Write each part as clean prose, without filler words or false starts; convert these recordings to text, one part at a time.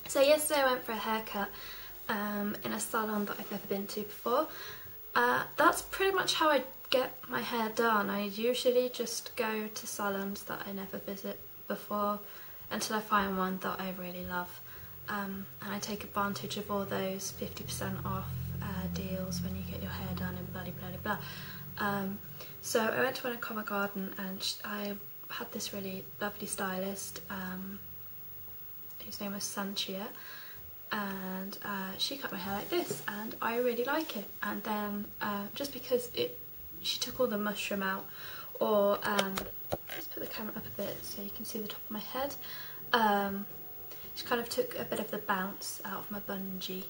So yesterday I went for a haircut in a salon that I've never been to before. That's pretty much how I get my hair done. I usually just go to salons that I never visit before until I find one that I really love. And I take advantage of all those 50% off deals when you get your hair done and blah blah blah. So I went to one in Covent Garden and I had this really lovely stylist whose name was Sanchia, and she cut my hair like this and I really like it. And then just because she took all the mushroom out, or let's put the camera up a bit so you can see the top of my head. She kind of took a bit of the bounce out of my bungee,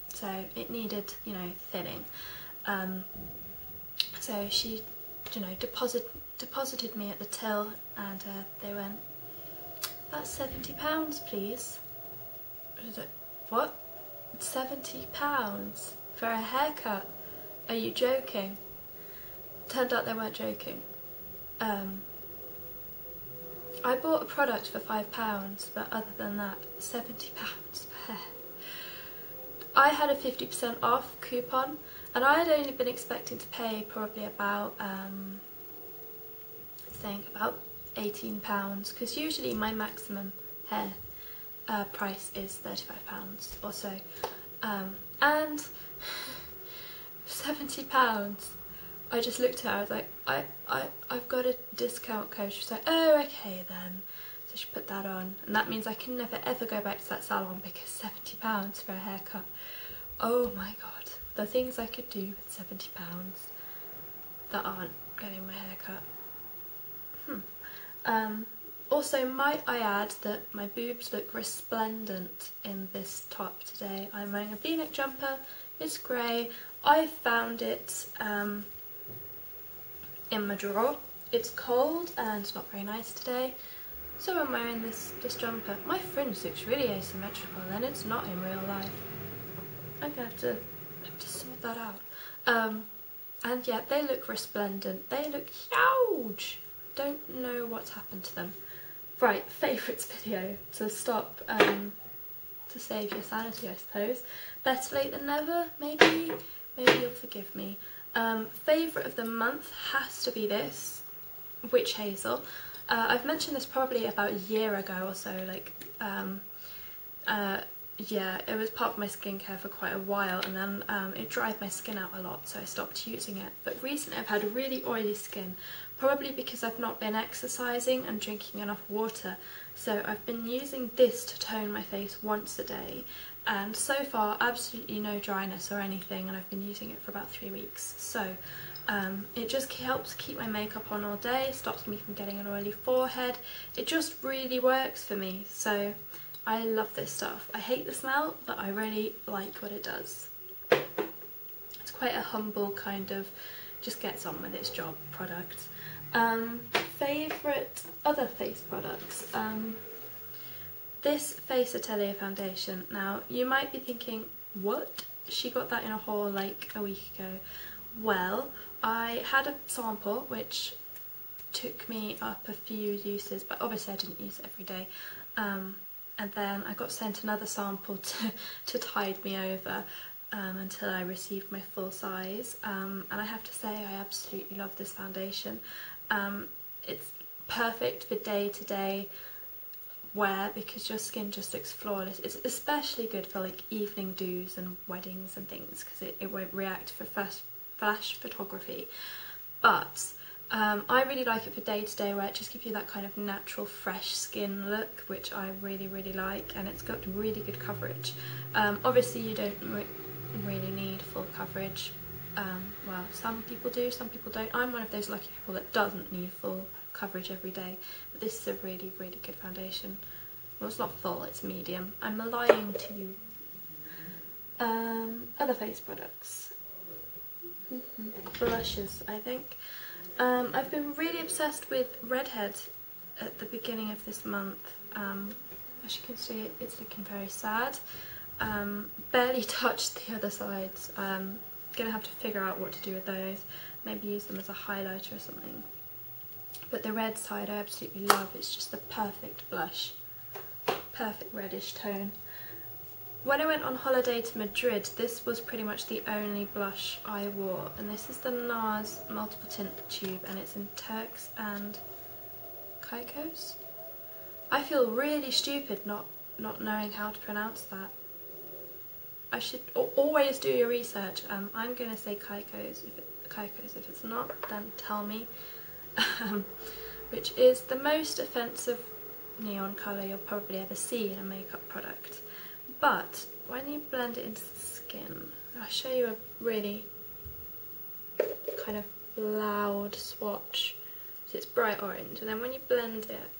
so it needed, you know, thinning. So she, you know, deposited me at the till, and they went, "That's £70, please." I was like, "What? £70 for a haircut? Are you joking?" Turned out they weren't joking. I bought a product for £5, but other than that, £70 for hair. I had a 50% off coupon, and I had only been expecting to pay probably about, I think about £18, because usually my maximum hair price is £35 or so, and £70. I just looked at her, I was like, I've got a discount code. She was like, "Oh, okay then." So she put that on, and that means I can never ever go back to that salon, because £70 for a haircut. Oh my god, the things I could do with £70 that aren't getting my haircut. Also, might I add that my boobs look resplendent in this top today. I'm wearing a V-neck jumper, it's grey. I found it in my drawer. It's cold and not very nice today, so I'm wearing this jumper. My fringe looks really asymmetrical and it's not in real life. I'm gonna have to sort that out. And yeah, they look resplendent. They look huge. Don't know what's happened to them. Right, favourites video to stop, to save your sanity, I suppose. Better late than never, maybe you'll forgive me. Favourite of the month has to be this, Witch Hazel. I've mentioned this probably about a year ago or so, like, yeah, it was part of my skincare for quite a while, and then it dried my skin out a lot, so I stopped using it. But recently I've had really oily skin, probably because I've not been exercising and drinking enough water. So I've been using this to tone my face once a day, and so far absolutely no dryness or anything, and I've been using it for about 3 weeks. So it just helps keep my makeup on all day, stops me from getting an oily forehead. It just really works for me, so I love this stuff. I hate the smell, but I really like what it does. It's quite a humble kind of, just gets on with its job product. Favourite other face products. This Face Atelier foundation. Now, you might be thinking, what? She got that in a haul like a week ago. Well, I had a sample which took me up a few uses, but obviously I didn't use it every day. And then I got sent another sample to tide me over until I received my full size. And I have to say, I absolutely love this foundation. It's perfect for day-to-day wear because your skin just looks flawless. It's especially good for like evening do's and weddings and things, because it won't react for flash photography. But I really like it for day-to-day wear. It just gives you that kind of natural fresh skin look, which I really like, and it's got really good coverage. Obviously you don't really need full coverage. Well, some people do, some people don't. I'm one of those lucky people that doesn't need full coverage every day, but this is a really good foundation. Well, it's not full, it's medium. I'm lying to you. Other face products. Blushes, I think. I've been really obsessed with Redhead at the beginning of this month. As you can see, it's looking very sad. Barely touched the other sides. Gonna have to figure out what to do with those. Maybe use them as a highlighter or something. But the red side I absolutely love. It's just the perfect blush. perfect reddish tone. When I went on holiday to Madrid, this was pretty much the only blush I wore, and this is the NARS Multiple Tint Tube, and it's in Turks and Caicos. I feel really stupid not knowing how to pronounce that. I should always do your research. I'm going to say Caicos. If it's not, then tell me. Which is the most offensive neon colour you'll probably ever see in a makeup product. But when you blend it into the skin, I'll show you a really kind of loud swatch. So it's bright orange, and then when you blend it,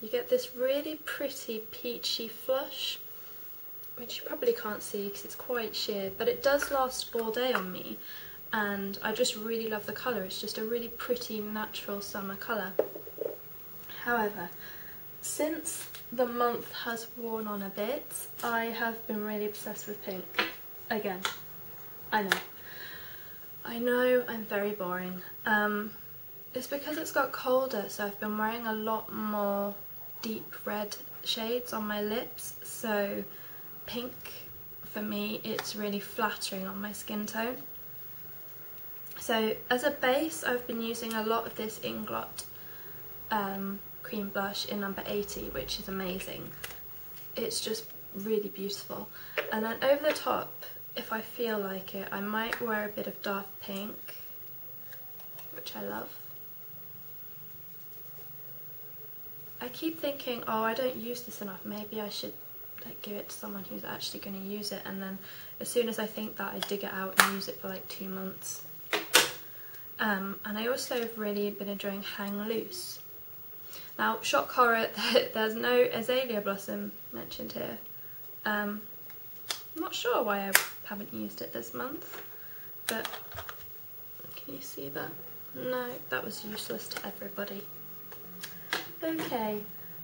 you get this really pretty peachy flush, which you probably can't see because it's quite sheer, but it does last all day on me, and I just really love the colour. It's just a really pretty natural summer colour. However, since the month has worn on a bit, I have been really obsessed with pink again. I know I'm very boring. It's because it's got colder, so I've been wearing a lot more deep red shades on my lips, so pink, for me, it's really flattering on my skin tone. So as a base, I've been using a lot of this Inglot Cream Blush in number 80, which is amazing. It's just really beautiful. And then over the top, if I feel like it, I might wear a bit of Daft pink, which I love. I keep thinking, oh, I don't use this enough, maybe I should like give it to someone who's actually going to use it, and then as soon as I think that, I dig it out and use it for like 2 months. And I also have really been enjoying Hang Loose. Now, shock horror, there's no azalea blossom mentioned here. I'm not sure why I haven't used it this month, but can you see that? No, that was useless to everybody. Okay,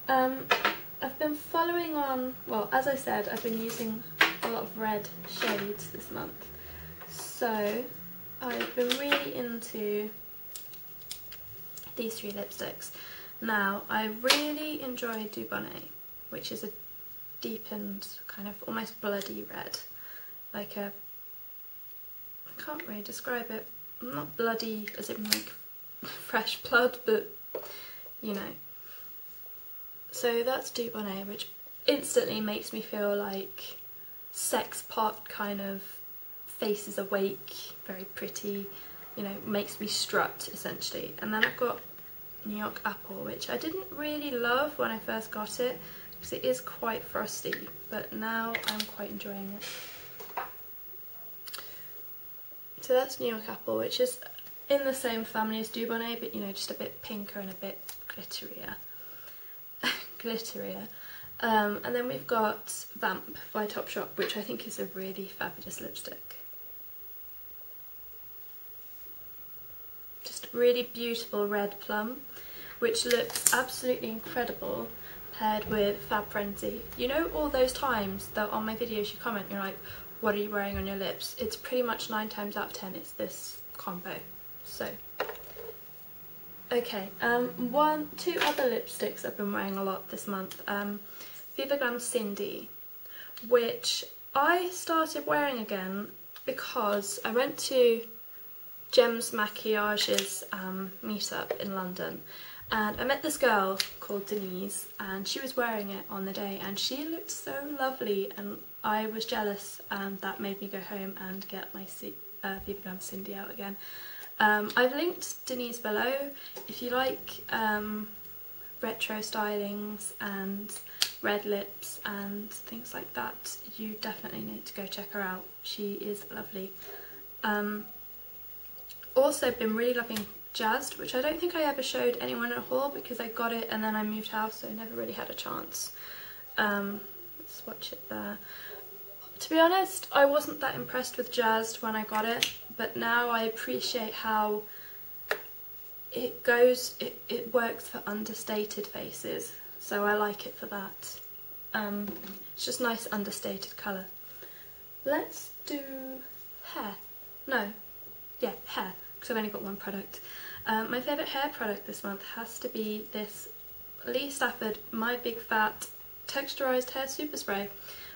I've been following on, well, as I said, I've been using a lot of red shades this month. So, I've been really into these 3 lipsticks. Now, I really enjoy Dubonnet, which is a deepened, kind of almost bloody red. Like a, I can't really describe it, not bloody as in like fresh blood, but you know. So that's Dubonnet, which instantly makes me feel like sex pot kind of face is awake, very pretty, you know, makes me strut essentially. And then I've got New York Apple, which I didn't really love when I first got it because it is quite frosty, but now I'm quite enjoying it. So that's New York Apple, which is in the same family as Dubonnet, but you know, just a bit pinker and a bit glitterier. And then we've got Vamp by Topshop, which I think is a really fabulous lipstick. Just really beautiful red plum, which looks absolutely incredible paired with Fab Frenzy. You know, all those times that on my videos you comment, you're like, what are you wearing on your lips? It's pretty much 9 times out of 10 it's this combo. So okay, 2 other lipsticks I've been wearing a lot this month. Viva Glam Cyndi, which I started wearing again because I went to Gems Maquillage's meetup in London, and I met this girl called Denise, and she was wearing it on the day, and she looked so lovely, and I was jealous, and that made me go home and get my Viva Glam Cyndi out again. I've linked Denise below. If you like retro stylings and red lips and things like that, you definitely need to go check her out. She is lovely. Also been really loving Jazzed, which I don't think I ever showed anyone in a haul because I got it and then I moved house, so I never really had a chance. Let's swatch it there. To be honest, I wasn't that impressed with Jazzed when I got it, but now I appreciate how it goes, it works for understated faces, so I like it for that. It's just nice understated colour. Let's do hair. No, yeah, hair, because I've only got one product. My favourite hair product this month has to be this Lee Stafford My Big Fat Texturised Hair Super Spray,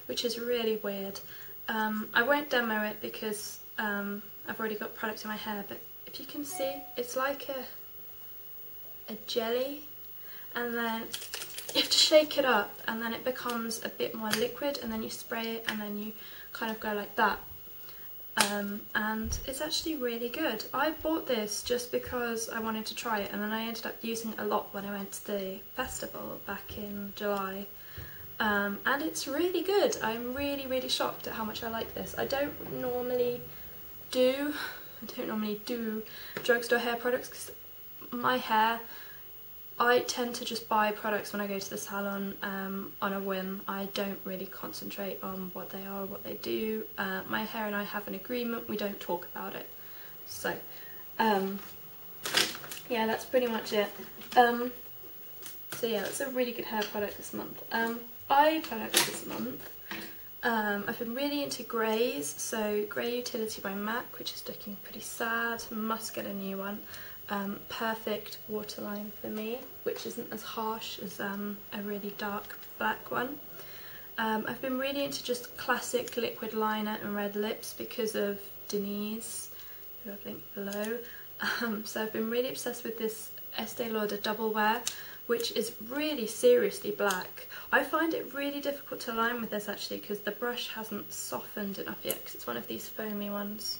which is really weird. I won't demo it because I've already got product in my hair, but if you can see, it's like a jelly, and then you have to shake it up and then it becomes a bit more liquid, and then you spray it and then you kind of go like that. And it's actually really good. I bought this just because I wanted to try it, and then I ended up using it a lot when I went to the festival back in July. And it's really good. I'm really shocked at how much I like this. I don't normally do drugstore hair products because my hair, I tend to just buy products when I go to the salon on a whim. I don't really concentrate on what they are or what they do. My hair and I have an agreement, we don't talk about it. So, yeah, that's pretty much it. So yeah, that's a really good hair product this month. Eye products this month. I've been really into greys, so Grey Utility by MAC, which is looking pretty sad, must get a new one. Perfect waterline for me, which isn't as harsh as a really dark black one. I've been really into just classic liquid liner and red lips because of Denise, who I've linked below. So I've been really obsessed with this Estee Lauder Double Wear, which is really seriously black. I find it really difficult to line with this actually because the brush hasn't softened enough yet, because it's one of these foamy ones.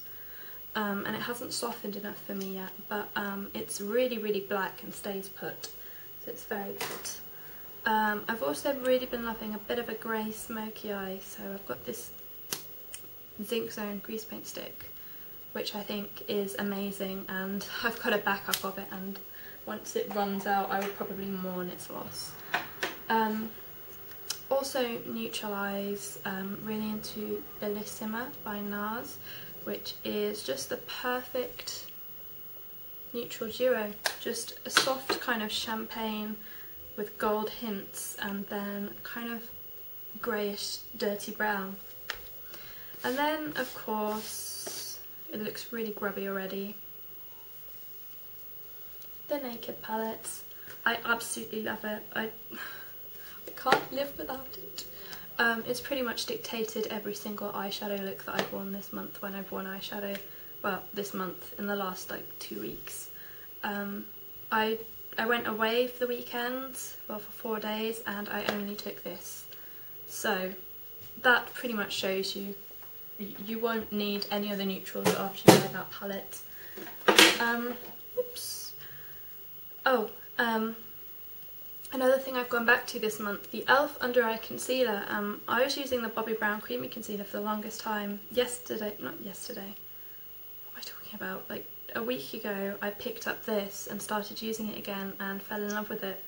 And it hasn't softened enough for me yet, but it's really black and stays put, so it's very good. I've also really been loving a bit of a grey smoky eye, so I've got this Zinc Zone grease paint stick, which I think is amazing, and I've got a backup of it, and once it runs out I will probably mourn its loss. Also Neutralize, really into Bellissima by NARS, which is just the perfect neutral duo. Just a soft kind of champagne with gold hints and then kind of greyish dirty brown. And then of course, it looks really grubby already, the Naked palette. I absolutely love it. I can't live without it. It's pretty much dictated every single eyeshadow look that I've worn this month when I've worn eyeshadow. Well, this month, in the last like 2 weeks. I went away for the weekend, well for 4 days, and I only took this. So that pretty much shows you, you won't need any other neutrals after you wear that palette. Oops. Oh, another thing I've gone back to this month, the e.l.f. Under Eye Concealer. I was using the Bobbi Brown Creamy Concealer for the longest time. Not yesterday, what am I talking about? Like a week ago I picked up this and started using it again and fell in love with it.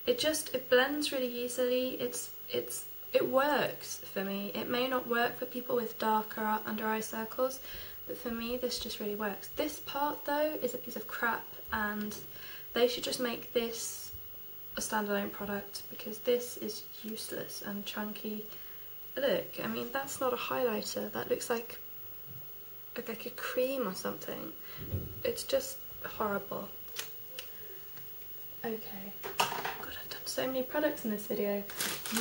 It blends really easily, it works for me. It may not work for people with darker under eye circles, but for me this just really works. This part though is a piece of crap, and they should just make this a standalone product because this is useless and chunky. Look, I mean that's not a highlighter, that looks like a cream or something. It's just horrible. Okay, God, I've done so many products in this video.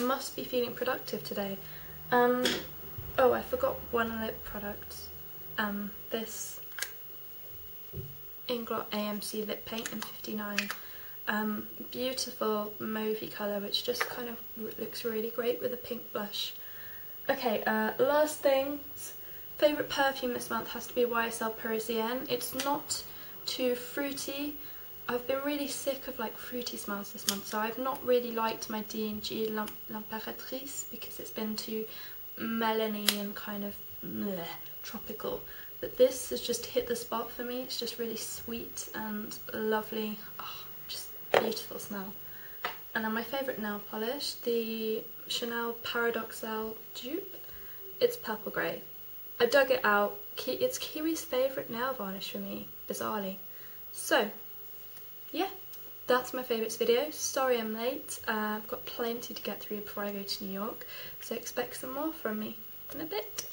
Must be feeling productive today. Oh, I forgot one lip product. This Inglot AMC lip paint in 59. Beautiful mauvey colour, which just kind of looks really great with a pink blush. Okay, last things. Favourite perfume this month has to be YSL Parisienne. It's not too fruity. I've been really sick of like fruity smells this month, so I've not really liked my D&G L'Impératrice because it's been too melony and kind of bleh, tropical. But this has just hit the spot for me. It's just really sweet and lovely. Oh, just beautiful smell. And then my favourite nail polish, the Chanel Paradoxal dupe. It's purple grey. I dug it out. It's Kiwi's favourite nail varnish for me, bizarrely. So, yeah, that's my favourites video. Sorry I'm late. I've got plenty to get through before I go to New York, so expect some more from me in a bit.